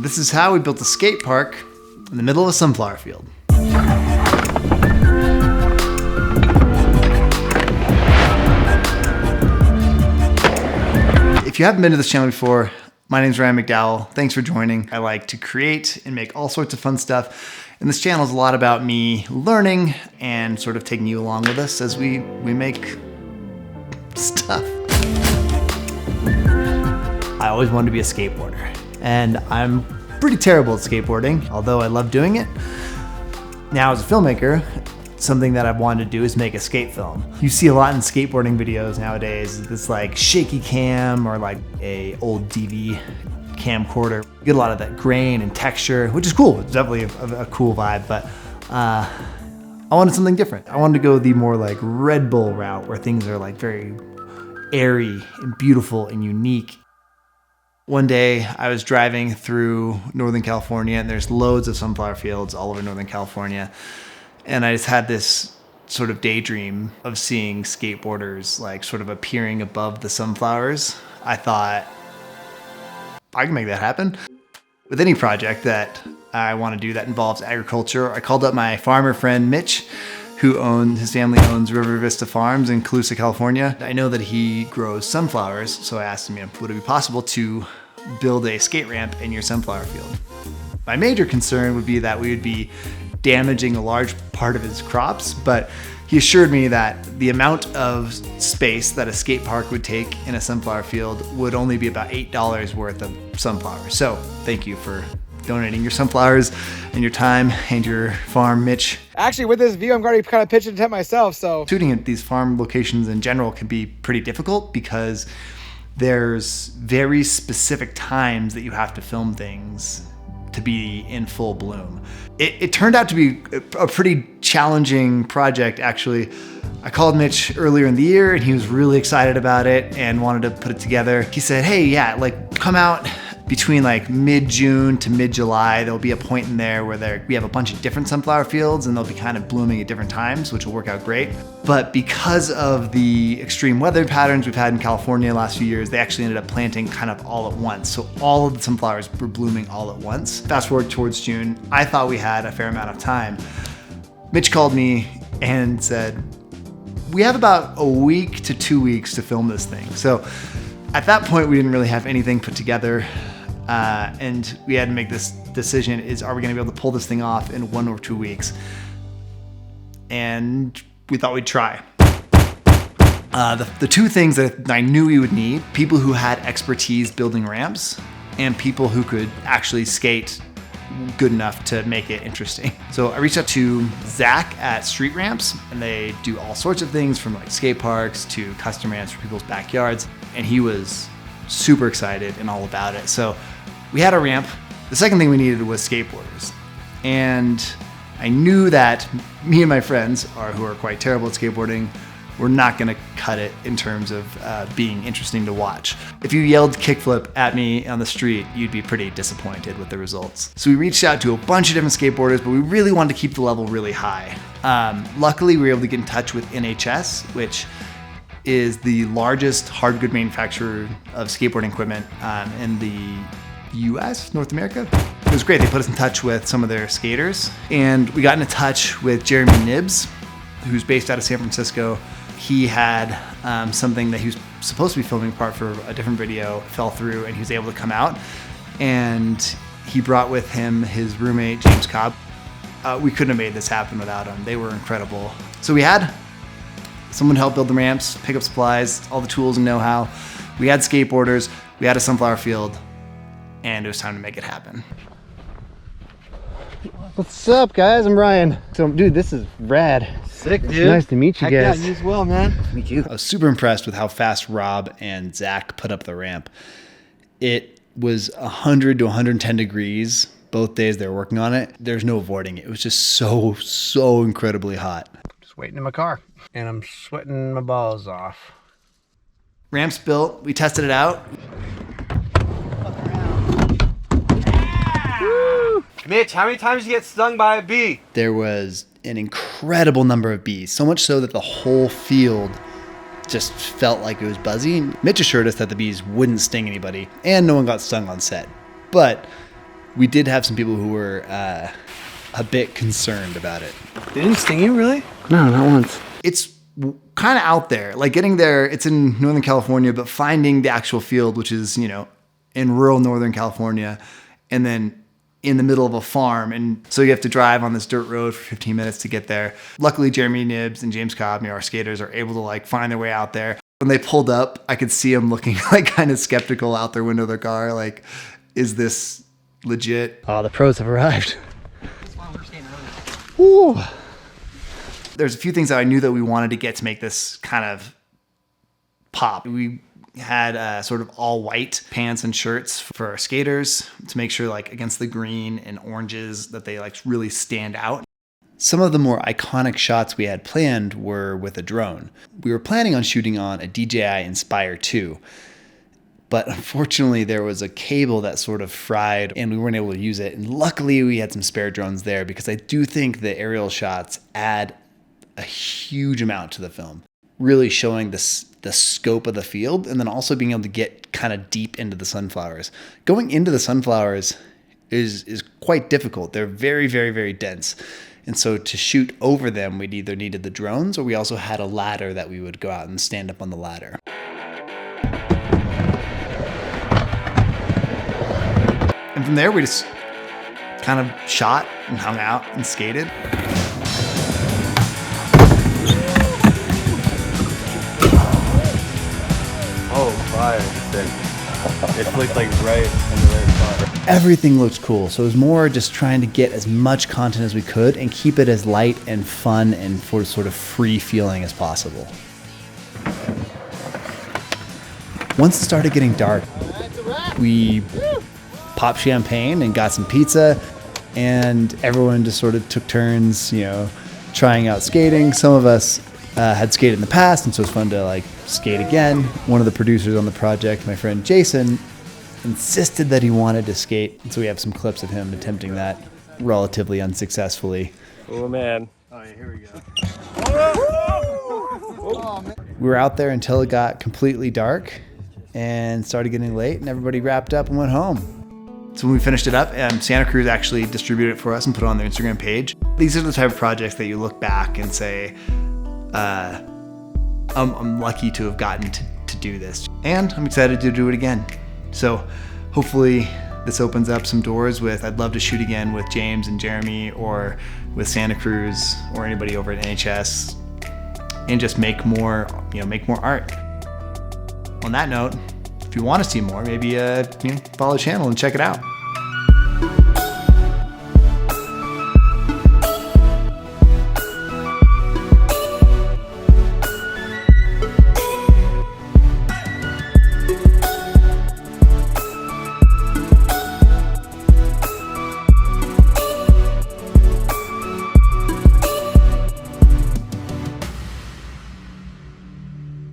This is how we built a skate park in the middle of a sunflower field. If you haven't been to this channel before, my name is Ryan McDowell. Thanks for joining. I like to create and make all sorts of fun stuff. And this channel is a lot about me learning and sort of taking you along with us as we make stuff. I always wanted to be a skateboarder, and I'm pretty terrible at skateboarding, although I love doing it. Now as a filmmaker, something that I've wanted to do is make a skate film. You see a lot in skateboarding videos nowadays, this like shaky cam or like a old DV camcorder. You get a lot of that grain and texture, which is cool. It's definitely a cool vibe, but I wanted something different. I wanted to go the more like Red Bull route where things are like very airy and beautiful and unique. One day I was driving through Northern California and there's loads of sunflower fields all over Northern California. And I just had this sort of daydream of seeing skateboarders like sort of appearing above the sunflowers. I thought, I can make that happen. With any project that I want to do that involves agriculture, I called up my farmer friend Mitch, his family owns River Vista Farms in Colusa, California. I know that he grows sunflowers, so I asked him, would it be possible to build a skate ramp in your sunflower field? My major concern would be that we would be damaging a large part of his crops, but he assured me that the amount of space that a skate park would take in a sunflower field would only be about $8 worth of sunflowers. So thank you for donating your sunflowers and your time and your farm, Mitch. Actually, with this view, I'm already kind of pitching a tent myself, so. Shooting at these farm locations in general can be pretty difficult because there's very specific times that you have to film things to be in full bloom. It turned out to be a pretty challenging project, actually. I called Mitch earlier in the year and he was really excited about it and wanted to put it together. He said, hey, yeah, like come out between like mid-June to mid-July. There'll be a point in there where we have a bunch of different sunflower fields and they'll be kind of blooming at different times, which will work out great. But because of the extreme weather patterns we've had in California the last few years, they actually ended up planting kind of all at once. So all of the sunflowers were blooming all at once. Fast forward towards June, I thought we had a fair amount of time. Mitch called me and said, we have about a week to 2 weeks to film this thing. So at that point, we didn't really have anything put together. And we had to make this decision, are we gonna be able to pull this thing off in 1 or 2 weeks? And we thought we'd try. The two things that I knew we would need, people who had expertise building ramps and people who could actually skate good enough to make it interesting. So I reached out to Zach at Street Ramps, and they do all sorts of things from like skate parks to custom ramps for people's backyards. And he was super excited and all about it. So we had a ramp. The second thing we needed was skateboarders. And I knew that me and my friends, who are quite terrible at skateboarding, were not gonna cut it in terms of being interesting to watch. If you yelled kickflip at me on the street, you'd be pretty disappointed with the results. So we reached out to a bunch of different skateboarders, but we really wanted to keep the level really high. Luckily, we were able to get in touch with NHS, which is the largest hard good manufacturer of skateboarding equipment in the US, North America. It was great. They put us in touch with some of their skaters, and we got in touch with Jereme Knibbs, who's based out of San Francisco. He had something that he was supposed to be filming part for a different video, fell through, and he was able to come out. And he brought with him his roommate, James Cobb. We couldn't have made this happen without him. They were incredible. So we had someone help build the ramps, pick up supplies, all the tools and know-how. We had skateboarders, we had a sunflower field, and it was time to make it happen. What's up, guys? I'm Ryan. So, dude, this is rad. Sick, dude. It's nice to meet you guys. Yeah, you as well, man. Meet you. I was super impressed with how fast Rob and Zach put up the ramp. It was 100 to 110 degrees both days they were working on it. There's no avoiding it. It was just so incredibly hot. Just waiting in my car, and I'm sweating my balls off. Ramp's built. We tested it out. Mitch, how many times did you get stung by a bee? There was an incredible number of bees, so much so that the whole field just felt like it was buzzing. Mitch assured us that the bees wouldn't sting anybody, and no one got stung on set. But We did have some people who were a bit concerned about it. They didn't sting you, really? No, not once. It's kind of out there. Like getting there, it's in Northern California, but finding the actual field, which is, you know, in rural Northern California, and then in the middle of a farm. And so you have to drive on this dirt road for 15 minutes to get there. Luckily, Jereme, Knibbs, and James Cobb, you know, our skaters, are able to like find their way out there. When they pulled up, I could see them looking like kind of skeptical out their window of their car. Like, is this legit? Oh, the pros have arrived. Ooh. There's a few things that I knew that we wanted to get to make this kind of pop. We had sort of all white pants and shirts for our skaters to make sure, like, against the green and oranges, that they like really stand out. Some of the more iconic shots we had planned were with a drone. We were planning on shooting on a DJI Inspire 2, but unfortunately there was a cable that sort of fried and we weren't able to use it. And luckily we had some spare drones there, because I do think the aerial shots add a huge amount to the film, really showing the scope of the field, and then also being able to get kind of deep into the sunflowers. Going into the sunflowers is quite difficult. They're very, very, very dense. And so to shoot over them, we'd either needed the drones, or we also had a ladder that we would go out and stand up on the ladder. And from there, we just kind of shot and hung out and skated. Oh, fire. It flicked like right in the right spot. Everything looked cool, so it was more just trying to get as much content as we could and keep it as light and fun and for sort of free feeling as possible. Once it started getting dark, we popped champagne and got some pizza, and everyone just sort of took turns, you know, trying out skating. Some of us had skated in the past, and so it's fun to like skate again. One of the producers on the project, my friend Jason, insisted that he wanted to skate, and so we have some clips of him attempting that relatively unsuccessfully. Oh man. Oh, yeah, here we go. We were out there until it got completely dark and started getting late, and everybody wrapped up and went home. So when we finished it up, Santa Cruz actually distributed it for us and put it on their Instagram page. These are the type of projects that you look back and say, I'm lucky to have gotten to do this, and I'm excited to do it again. So hopefully this opens up some doors with, I'd love to shoot again with James and Jereme, or with Santa Cruz, or anybody over at NHS, and just make more art. On that note, if you want to see more, maybe follow the channel and check it out.